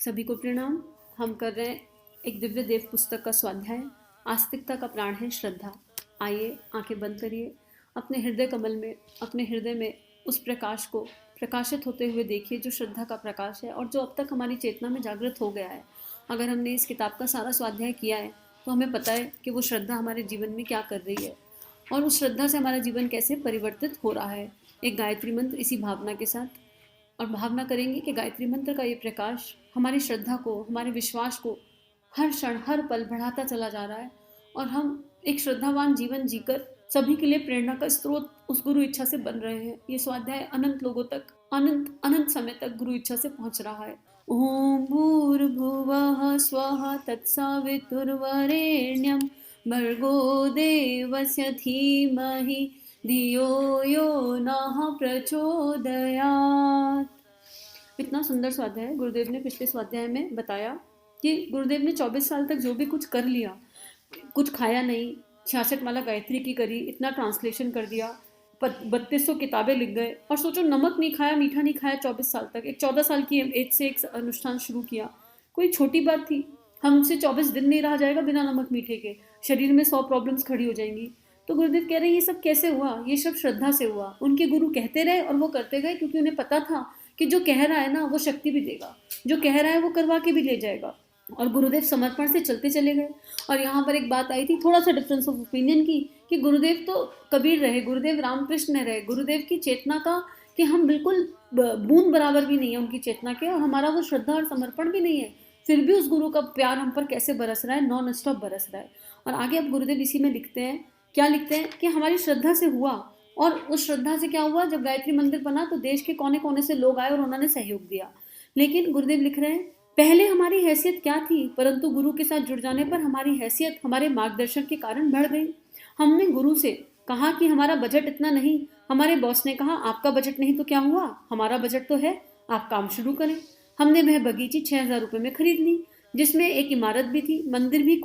सभी को प्रणाम। हम कर रहे हैं एक दिव्य देव पुस्तक का स्वाध्याय। आस्तिकता का प्राण है श्रद्धा। आइए आंखें बंद करिए, अपने हृदय कमल में, अपने हृदय में उस प्रकाश को प्रकाशित होते हुए देखिए जो श्रद्धा का प्रकाश है और जो अब तक हमारी चेतना में जागृत हो गया है। अगर हमने इस किताब का सारा स्वाध्याय किया है तो हमें पता है कि वो श्रद्धा हमारे जीवन में क्या कर रही है और उस श्रद्धा से हमारा जीवन कैसे परिवर्तित हो रहा है। एक गायत्री मंत्र इसी भावना के साथ, और भावना करेंगे कि गायत्री मंत्र का ये प्रकाश हमारी श्रद्धा को, हमारे विश्वास को हर क्षण हर पल बढ़ाता चला जा रहा है और हम एक श्रद्धावान जीवन जीकर सभी के लिए प्रेरणा का स्रोत उस गुरु इच्छा से बन रहे हैं। ये स्वाध्याय अनंत लोगों तक, अनंत अनंत समय तक गुरु इच्छा से पहुंच रहा है। ओम भूर्भुवः स्वः तत्सवितुर्वरेण्यं भर्गो देवस्य धीमहि धियो यो नः प्रचोदयात्। इतना सुंदर स्वाध्याय है। गुरुदेव ने पिछले स्वाध्याय में बताया कि गुरुदेव ने 24 साल तक जो भी कुछ कर लिया, कुछ खाया नहीं, 66 माला गायत्री की करी, इतना ट्रांसलेशन कर दिया, 3200 किताबें लिख गए और सोचो नमक नहीं खाया, मीठा नहीं खाया 24 साल तक। एक 14 साल की एज से एक अनुष्ठान शुरू किया, कोई छोटी बात थी? हमसे 24 दिन नहीं रहा जाएगा बिना नमक मीठे के, शरीर में 100 प्रॉब्लम्स खड़ी हो जाएंगी। तो गुरुदेव कह रहे हैं ये सब कैसे हुआ? ये सब श्रद्धा से हुआ। उनके गुरु कहते रहे और वो करते गए क्योंकि उन्हें पता था कि जो कह रहा है ना वो शक्ति भी देगा, जो कह रहा है वो करवा के भी ले जाएगा। और गुरुदेव समर्पण से चलते चले गए। और यहाँ पर एक बात आई थी, थोड़ा सा डिफरेंस ऑफ ओपिनियन की, कि गुरुदेव तो कबीर रहे, गुरुदेव रामकृष्ण रहे, गुरुदेव की चेतना का कि हम बिल्कुल बूंद बराबर भी नहीं है उनकी चेतना के, और हमारा वो श्रद्धा और समर्पण भी नहीं है, फिर भी उस गुरु का प्यार हम पर कैसे बरस रहा है, नॉन स्टॉप बरस रहा है। और आगे अब गुरुदेव इसी में लिखते हैं, क्या लिखते हैं कि हमारी श्रद्धा से हुआ। और उस श्रद्धा से क्या हुआ? जब गायत्री मंदिर बना तो देश के कोने कोने से लोग आए और उन्होंने सहयोग दिया। लेकिन गुरुदेव लिख रहे हैं पहले हमारी हैसियत क्या थी, परंतु गुरु के साथ जुड़ जाने पर हमारी हैसियत हमारे मार्गदर्शन के कारण बढ़ गई। हमने गुरु से कहा कि हमारा बजट इतना नहीं, हमारे बॉस ने कहा आपका बजट नहीं तो क्या हुआ, हमारा बजट तो है, आप काम शुरू करें। हमने वह बगीची 6000 रुपये में खरीद ली, जिसमें एक इमारत भी थी, मंदिर भी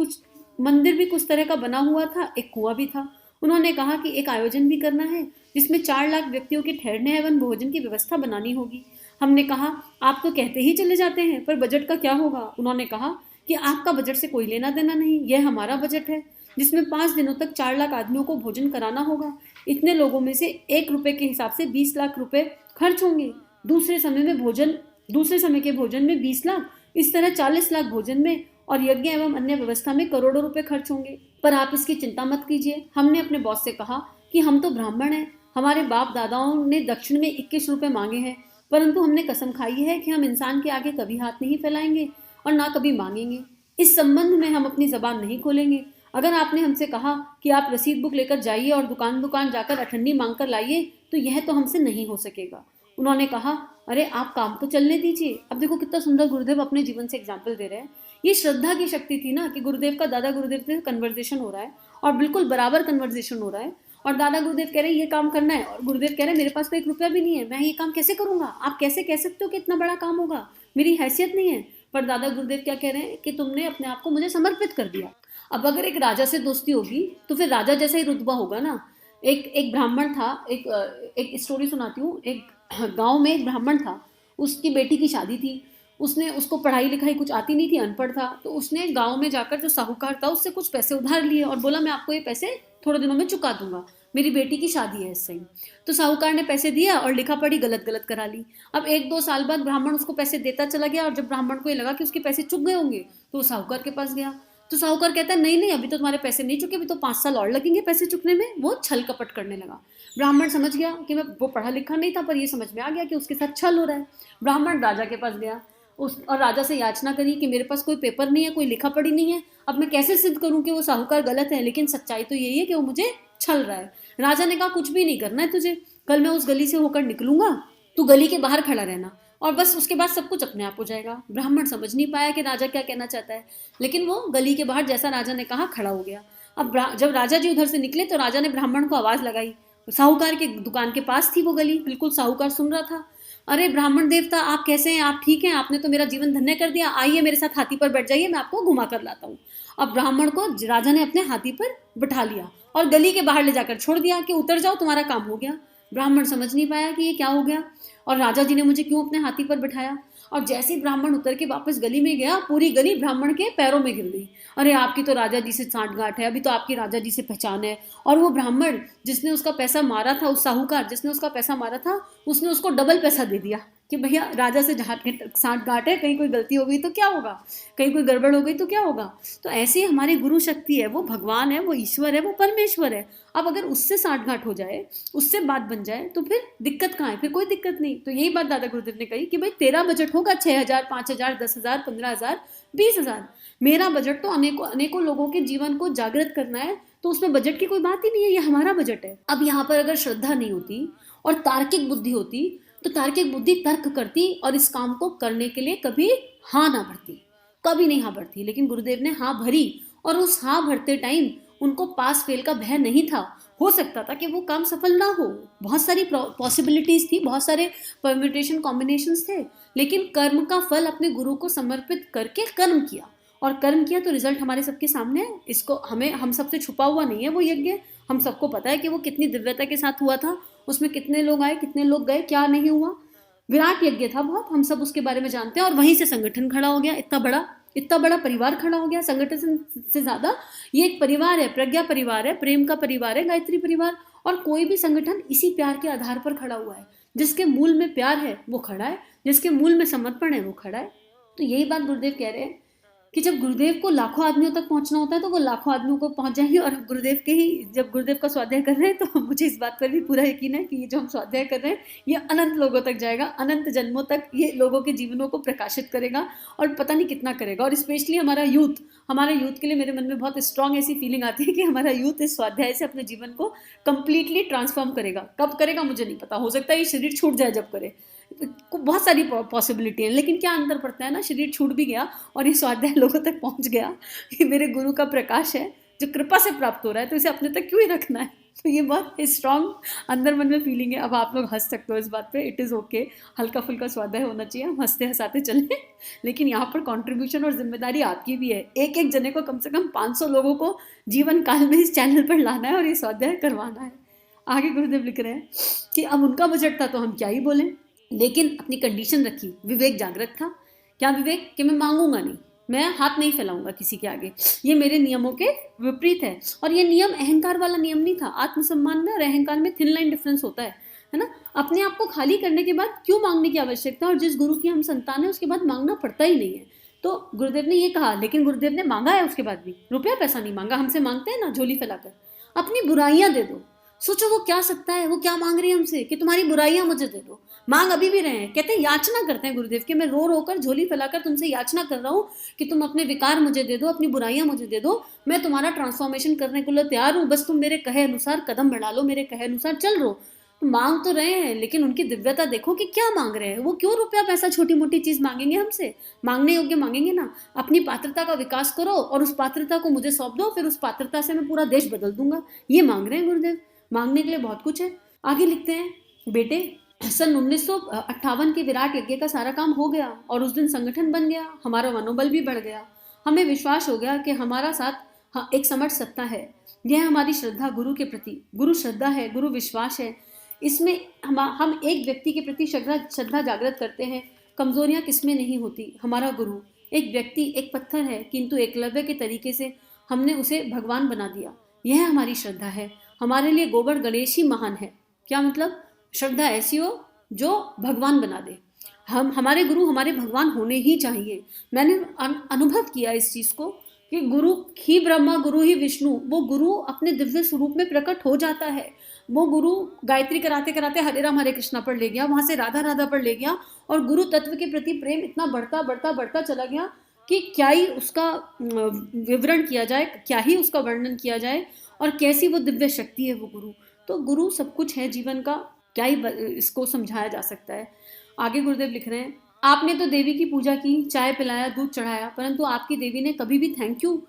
कुछ तरह का बना हुआ था, एक कुआं भी था। उन्होंने कहा कि एक आयोजन भी करना है जिसमें 4 लाख व्यक्तियों के ठहरने एवं भोजन की व्यवस्था बनानी होगी। हमने कहा आप तो कहते ही चले जाते हैं, पर बजट का क्या होगा? उन्होंने कहा कि आपका बजट से कोई लेना देना नहीं, यह हमारा बजट है जिसमें 5 दिनों तक 4 लाख आदमियों को भोजन कराना होगा। इतने लोगों में से 1 रुपये के हिसाब से 20 लाख रुपए खर्च होंगे। दूसरे समय के भोजन में 20 लाख, इस तरह 40 लाख भोजन में और यज्ञ एवं अन्य व्यवस्था में करोड़ों रुपए खर्च होंगे। पर आप इसकी चिंता मत कीजिए। हमने अपने बॉस से कहा कि हम तो ब्राह्मण हैं, हमारे बाप दादाओं ने दक्षिण में 21 रुपये मांगे हैं, परंतु हमने कसम खाई है कि हम इंसान के आगे कभी हाथ नहीं फैलाएंगे और ना कभी मांगेंगे। इस संबंध में हम अपनी जबान नहीं खोलेंगे। अगर आपने हमसे कहा कि आप रसीद बुक लेकर जाइए और दुकान दुकान जाकर अठन्नी मांग कर लाइए, तो यह तो हमसे नहीं हो सकेगा। उन्होंने कहा अरे आप काम तो चलने दीजिए। अब देखो कितना सुंदर गुरुदेव अपने जीवन से एग्जाम्पल दे रहे हैं। ये श्रद्धा की शक्ति थी ना कि गुरुदेव का दादा गुरुदेव से कन्वर्सेशन हो रहा है और बिल्कुल बराबर कन्वर्सेशन हो रहा है, और दादा गुरुदेव कह रहे हैं ये काम करना है और गुरुदेव कह रहे हैं मेरे पास तो 1 रुपया भी नहीं है, मैं ये काम कैसे करूंगा? आप कैसे कह सकते हो कि इतना बड़ा काम होगा, मेरी हैसियत नहीं है। पर दादा गुरुदेव क्या कह रहे हैं कि तुमने अपने आप को मुझे समर्पित कर दिया। अब अगर एक राजा से दोस्ती होगी तो फिर राजा जैसा ही रुतबा होगा ना। एक ब्राह्मण था, एक स्टोरी सुनाती हूँ। एक गाँव में एक ब्राह्मण था, उसकी बेटी की शादी थी। उसको पढ़ाई लिखाई कुछ आती नहीं थी, अनपढ़ था। तो उसने गांव में जाकर जो साहूकार था उससे कुछ पैसे उधार लिए और बोला मैं आपको ये पैसे थोड़े दिनों में चुका दूंगा, मेरी बेटी की शादी है इससे। तो साहूकार ने पैसे दिया और लिखा पढ़ी गलत करा ली। अब 1-2 साल बाद ब्राह्मण उसको पैसे देता चला गया और जब ब्राह्मण को ये लगा कि उसके पैसे चुक गए होंगे तो वो साहूकार के पास गया। तो साहूकार कहता है नहीं अभी तो तुम्हारे पैसे नहीं चुके, अभी तो 5 साल और लगेंगे पैसे चुकने में। वो छल कपट करने लगा। ब्राह्मण समझ गया कि वो पढ़ा लिखा नहीं था, पर ये समझ में आ गया कि उसके साथ छल हो रहा है। ब्राह्मण राजा के पास गया और राजा से याचना करी कि मेरे पास कोई पेपर नहीं है, कोई लिखा पढ़ी नहीं है, अब मैं कैसे सिद्ध करूं कि वो साहूकार गलत है, लेकिन सच्चाई तो यही है कि वो मुझे छल रहा है। राजा ने कहा कुछ भी नहीं करना है तुझे, कल मैं उस गली से होकर निकलूंगा, तू गली के बाहर खड़ा रहना और बस उसके बाद सब कुछ अपने आप हो जाएगा। ब्राह्मण समझ नहीं पाया कि राजा क्या कहना चाहता है, लेकिन वो गली के बाहर जैसा राजा ने कहा खड़ा हो गया। अब जब राजा जी उधर से निकले तो राजा ने ब्राह्मण को आवाज लगाई। साहूकार की दुकान के पास थी वो गली, बिल्कुल साहूकार सुन रहा था। अरे ब्राह्मण देवता आप कैसे हैं, आप ठीक हैं, आपने तो मेरा जीवन धन्य कर दिया, आइए मेरे साथ हाथी पर बैठ जाइए, मैं आपको घुमा कर लाता हूँ। अब ब्राह्मण को राजा ने अपने हाथी पर बिठा लिया और गली के बाहर ले जाकर छोड़ दिया कि उतर जाओ तुम्हारा काम हो गया। ब्राह्मण समझ नहीं पाया कि ये क्या हो गया और राजा जी ने मुझे क्यों अपने हाथी पर बिठाया। और जैसे ही ब्राह्मण उतर के वापस गली में गया, पूरी गली ब्राह्मण के पैरों में गिर गई। अरे आपकी तो राजा जी से सांठगांठ है, अभी तो आपकी राजा जी से पहचान है। और वो ब्राह्मण जिसने उसका पैसा मारा था, उस साहूकार जिसने उसका पैसा मारा था, उसने उसको डबल पैसा दे दिया कि भैया राजा से सांठगांठ है, कहीं कोई गलती हो गई तो क्या होगा, कहीं कोई गड़बड़ हो गई तो क्या होगा। तो ऐसे ही हमारी गुरु शक्ति है, वो भगवान है, वो ईश्वर है, वो परमेश्वर है। अब अगर उससे सांठगांठ हो जाए, उससे बात बन जाए, तो फिर दिक्कत कहाँ है, फिर कोई दिक्कत नहीं। तो यही बात दादा गुरुदेव ने कही कि भाई तेरा बजट होगा 6,000, 5,000, 10,000, 15,000, 20,000, मेरा बजट तो अनेकों अनेकों लोगों के जीवन को जागृत करना है, तो उसमें बजट की कोई बात ही नहीं है, ये हमारा बजट है। अब यहाँ पर अगर श्रद्धा नहीं होती और तार्किक बुद्धि होती, तो तार्किक बुद्धि तर्क करती और इस काम को करने के लिए कभी हाँ ना भरती, कभी नहीं हाँ भरती। लेकिन गुरुदेव ने हाँ भरी, और उस हाँ भरते टाइम उनको पास फेल का भय नहीं था। हो सकता था कि वो काम सफल ना हो, बहुत सारी पॉसिबिलिटीज थी, बहुत सारे परम्यूटेशन कॉम्बिनेशंस थे, लेकिन कर्म का फल अपने गुरु को समर्पित करके कर्म किया, और कर्म किया तो रिजल्ट हमारे सबके सामने है। इसको हम सबसे छुपा हुआ नहीं है वो यज्ञ, हम सबको पता है कि वो कितनी दिव्यता के साथ हुआ था, उसमें कितने लोग आए, कितने लोग गए, क्या नहीं हुआ। विराट यज्ञ था बहुत, हम सब उसके बारे में जानते हैं। और वहीं से संगठन खड़ा हो गया, इतना बड़ा परिवार खड़ा हो गया। संगठन से ज्यादा ये एक परिवार है, प्रज्ञा परिवार है, प्रेम का परिवार है, गायत्री परिवार। और कोई भी संगठन इसी प्यार के आधार पर खड़ा हुआ है। जिसके मूल में प्यार है वो खड़ा है, जिसके मूल में समर्पण है वो खड़ा है। तो यही बात गुरुदेव कह रहे हैं कि जब गुरुदेव को लाखों आदमियों तक पहुंचना होता है तो वो लाखों आदमियों को पहुंच जाएंगे। और गुरुदेव के ही जब गुरुदेव का स्वाध्याय कर रहे हैं तो मुझे इस बात पर भी पूरा यकीन है कि ये जो हम स्वाध्याय कर रहे हैं ये अनंत लोगों तक जाएगा, अनंत जन्मों तक ये लोगों के जीवनों को प्रकाशित करेगा, और पता नहीं कितना करेगा। और स्पेशली हमारे यूथ के लिए मेरे मन में बहुत स्ट्रांग ऐसी फीलिंग आती है कि हमारा यूथ इस स्वाध्याय से अपने जीवन को कंप्लीटली ट्रांसफॉर्म करेगा। कब करेगा मुझे नहीं पता, हो सकता है ये शरीर छूट जाए जब करे, बहुत सारी पॉसिबिलिटी है। लेकिन क्या अंतर पड़ता है ना, शरीर छूट भी गया और ये स्वाध्याय लोगों तक पहुंच गया कि मेरे गुरु का प्रकाश है जो कृपा से प्राप्त हो रहा है, तो इसे अपने तक क्यों ही रखना है। तो ये बहुत स्ट्रांग अंदर मन में फीलिंग है। अब आप लोग हंस सकते हो इस बात पे, इट इज़ ओके, हल्का फुल्का स्वाध्याय होना चाहिए, हम हंसते हंसाते चलें। लेकिन यहाँ पर कंट्रीब्यूशन और जिम्मेदारी आपकी भी है। एक एक जने को कम से कम 500 लोगों को जीवन काल में इस चैनल पर लाना है और ये स्वाध्याय करवाना है। आगे गुरुदेव लिख रहे हैं कि अब उनका बजट था तो हम क्या ही बोलें, लेकिन अपनी कंडीशन रखी, विवेक जागृत था। क्या विवेक? कि मैं मांगूंगा नहीं, मैं हाथ नहीं फैलाऊंगा किसी के आगे, ये मेरे नियमों के विपरीत है। और ये नियम अहंकार वाला नियम नहीं था। आत्मसम्मान में और अहंकार में थिन लाइन डिफरेंस होता है ना। अपने आप को खाली करने के बाद क्यों मांगने की आवश्यकता, और जिस गुरु की हम संतान है उसके बाद मांगना पड़ता ही नहीं है। तो गुरुदेव ने ये कहा, लेकिन गुरुदेव ने मांगा है उसके बाद भी, रुपया पैसा नहीं मांगा। हमसे मांगते हैं ना झोली फैलाकर, अपनी बुराइयां दे दो। सोचो वो क्या सकता है, वो क्या मांग रही है हमसे कि तुम्हारी बुराइयां मुझे दे दो। मांग अभी भी रहे हैं, कहते हैं याचना करते हैं गुरुदेव के, मैं रो रो कर झोली फैलाकर तुमसे याचना कर रहा हूँ कि तुम अपने विकार मुझे दे दो, अपनी बुराइयां मुझे दे दो, मैं तुम्हारा ट्रांसफॉर्मेशन करने के लिए तैयार हूँ, बस तुम मेरे कहे अनुसार कदम बढ़ा लो, मेरे कहे अनुसार चल रो। तो मांग तो रहे हैं, लेकिन उनकी दिव्यता देखो कि क्या मांग रहे हैं। वो क्यों रुपया पैसा छोटी मोटी चीज मांगेंगे हमसे, मांगने योग्य मांगेंगे ना। अपनी पात्रता का विकास करो और उस पात्रता को मुझे सौंप दो, फिर उस पात्रता से मैं पूरा देश बदल दूंगा। ये मांग रहे हैं गुरुदेव। मांगने के लिए बहुत कुछ है। आगे लिखते हैं, बेटे सन 1958 के विराट यज्ञ का सारा काम हो गया और उस दिन संगठन बन गया, हमारा मनोबल भी बढ़ गया। हमें विश्वास हो गया कि हमारा साथ एक समर्थ सत्ता है। यह हमारी श्रद्धा गुरु के प्रति, गुरु श्रद्धा है, गुरु विश्वास है। इसमें हम एक व्यक्ति के प्रति श्रद्धा जागृत करते हैं। कमजोरियां किसमें नहीं होती। हमारा गुरु एक व्यक्ति, एक पत्थर है, किंतु एकलव्य के तरीके से हमने उसे भगवान बना दिया। यह हमारी श्रद्धा है। हमारे लिए गोबर गणेश ही महान है। क्या मतलब? श्रद्धा ऐसी हो जो भगवान बना दे। हमारे गुरु हमारे भगवान होने ही चाहिए। मैंने अनुभव किया इस चीज को कि गुरु ही ब्रह्मा, गुरु ही विष्णु। वो गुरु अपने दिव्य स्वरूप में प्रकट हो जाता है। वो गुरु गायत्री कराते कराते हरे राम हरे कृष्णा पर ले गया, वहां से राधा राधा पर ले गया, और गुरु तत्व के प्रति प्रेम इतना बढ़ता बढ़ता बढ़ता चला गया कि क्या ही उसका विवरण किया जाए, क्या ही उसका वर्णन किया जाए, और कैसी वो दिव्य शक्ति है वो गुरु। तो गुरु सब कुछ है जीवन का, क्या ही इसको समझाया जा सकता है। आगे गुरुदेव लिख रहे हैं, आपने तो देवी की पूजा की, चाय पिलाया, दूध चढ़ाया, परंतु आपकी देवी ने कभी भी थैंक यू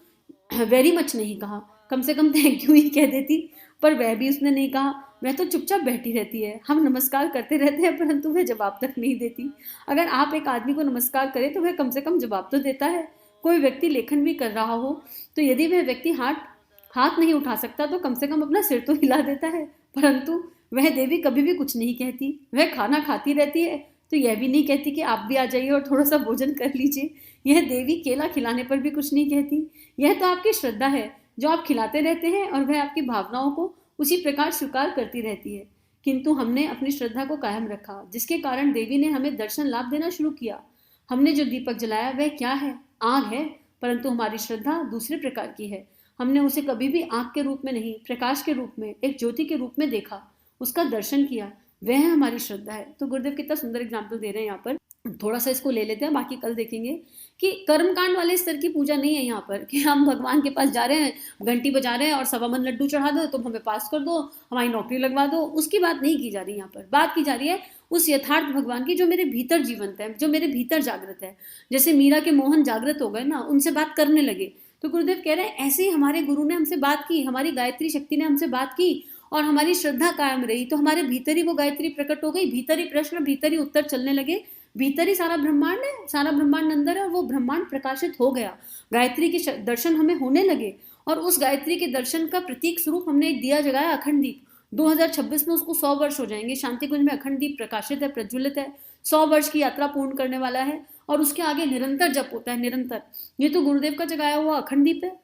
वेरी मच नहीं कहा। कम से कम थैंक यू ही कह देती, पर वह भी उसने नहीं कहा। वह तो चुपचाप बैठी रहती है। हम नमस्कार करते रहते हैं परंतु वह जवाब तक नहीं देती। अगर आप एक आदमी को नमस्कार करें तो वह कम से कम जवाब तो देता है। कोई व्यक्ति लेखन भी कर रहा हो तो यदि वह व्यक्ति हाथ नहीं उठा सकता तो कम से कम अपना सिर तो हिला देता है, परंतु वह देवी कभी भी कुछ नहीं कहती। वह खाना खाती रहती है तो यह भी नहीं कहती कि आप भी आ जाइए और थोड़ा सा भोजन कर लीजिए। यह देवी केला खिलाने पर भी कुछ नहीं कहती। यह तो आपकी श्रद्धा है जो आप खिलाते रहते हैं और वह आपकी भावनाओं को उसी प्रकार स्वीकार करती रहती है। किंतु हमने अपनी श्रद्धा को कायम रखा, जिसके कारण देवी ने हमें दर्शन लाभ देना शुरू किया। हमने जो दीपक जलाया वह क्या है? आग है, परंतु हमारी श्रद्धा दूसरे प्रकार की है। हमने उसे कभी भी आग के रूप में नहीं, प्रकाश के रूप में, एक ज्योति के रूप में देखा, उसका दर्शन किया। वह हमारी श्रद्धा है। तो गुरुदेव कितना सुंदर एग्जाम्पल दे रहे हैं यहाँ पर। थोड़ा सा इसको ले लेते हैं, बाकी कल देखेंगे कि कर्मकांड वाले स्तर की पूजा नहीं है यहाँ पर कि हम भगवान के पास जा रहे हैं, घंटी बजा रहे हैं और 1.25 लड्डू चढ़ा दो, तुम हमें पास कर दो, हमारी नौकरी लगवा दो। उसकी बात नहीं की जा रही यहाँ पर। बात की जा रही है उस यथार्थ भगवान की जो मेरे भीतर जीवंत है, जो मेरे भीतर जागृत है। जैसे मीरा के मोहन जागृत हो गए ना, उनसे बात करने लगे। तो गुरुदेव कह रहे हैं ऐसे ही हमारे गुरु ने हमसे बात की, हमारी गायत्री शक्ति ने हमसे बात की और हमारी श्रद्धा कायम रही, तो हमारे भीतर ही वो गायत्री प्रकट हो गई। भीतर ही प्रश्न, भीतर ही उत्तर चलने लगे। भीतर ही सारा ब्रह्मांड है, सारा ब्रह्मांड अंदर है और वो ब्रह्मांड प्रकाशित हो गया। गायत्री के दर्शन हमें होने लगे और उस गायत्री के दर्शन का प्रतीक स्वरूप हमने एक दिया जगाया, अखंड दीप। 2026 में उसको 100 वर्ष हो जाएंगे। शांति कुंज में अखंड दीप प्रकाशित है, प्रज्वलित है, 100 वर्ष की यात्रा पूर्ण करने वाला है और उसके आगे निरंतर जप होता है, निरंतर। ये तो गुरुदेव का जगाया हुआ अखंड दीप है।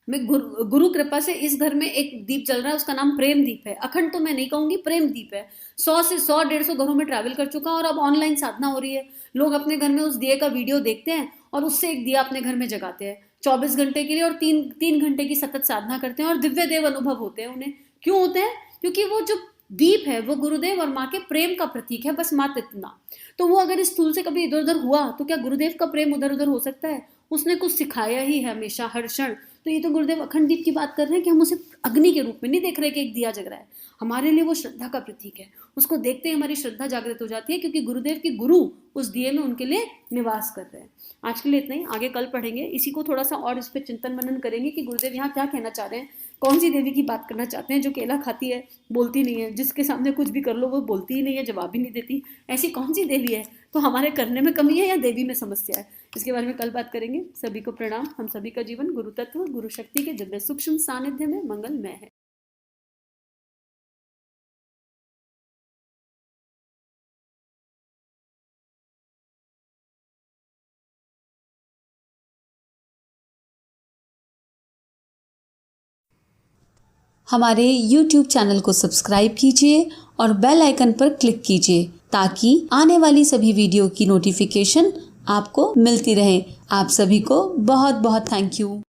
मैं गुरु कृपा से इस घर में एक दीप जल रहा है, उसका नाम प्रेम दीप है। अखंड तो मैं नहीं कहूंगी, प्रेम दीप है। 100 से 100-150 घरों में ट्रैवल कर चुका और अब ऑनलाइन साधना हो रही है। लोग अपने घर में उस दिए का वीडियो देखते हैं और उससे एक दिया अपने घर में जगाते हैं 24 घंटे के लिए और 3 घंटे की सतत साधना करते हैं और दिव्य देव अनुभव होते हैं उन्हें। क्यों होते हैं? क्योंकि वो जो दीप है वो गुरुदेव और माँ के प्रेम का प्रतीक है, बस मात्र इतना। तो वो अगर इस स्थूल से कभी इधर उधर हुआ तो क्या गुरुदेव का प्रेम उधर उधर हो सकता है? उसने कुछ सिखाया ही है हमेशा, हर क्षण। तो ये तो गुरुदेव अखंड दीप की बात कर रहे हैं कि हम उसे अग्नि के रूप में नहीं देख रहे कि एक दिया जग रहा है। हमारे लिए वो श्रद्धा का प्रतीक है। उसको देखते ही हमारी श्रद्धा जागृत हो जाती है क्योंकि गुरुदेव की गुरु उस दिए में उनके लिए निवास कर रहे हैं। आज के लिए इतना ही, आगे कल पढ़ेंगे। इसी को थोड़ा सा और इस पर चिंतन मनन करेंगे कि गुरुदेव यहाँ क्या कहना चाह रहे हैं, कौन सी देवी की बात करना चाहते हैं जो केला खाती है, बोलती नहीं है, जिसके सामने कुछ भी कर लो वो बोलती ही नहीं है, जवाब ही नहीं देती। ऐसी कौन सी देवी है? तो हमारे करने में कमी है या देवी में समस्या है? इसके बारे में कल बात करेंगे। सभी को प्रणाम। हम सभी का जीवन गुरु तत्व, गुरु शक्ति के दिव्य सूक्ष्म सानिध्य में मंगलमय है। हमारे YouTube चैनल को सब्सक्राइब कीजिए और बेल आइकन पर क्लिक कीजिए ताकि आने वाली सभी वीडियो की नोटिफिकेशन आपको मिलती रहे। आप सभी को बहुत बहुत थैंक यू।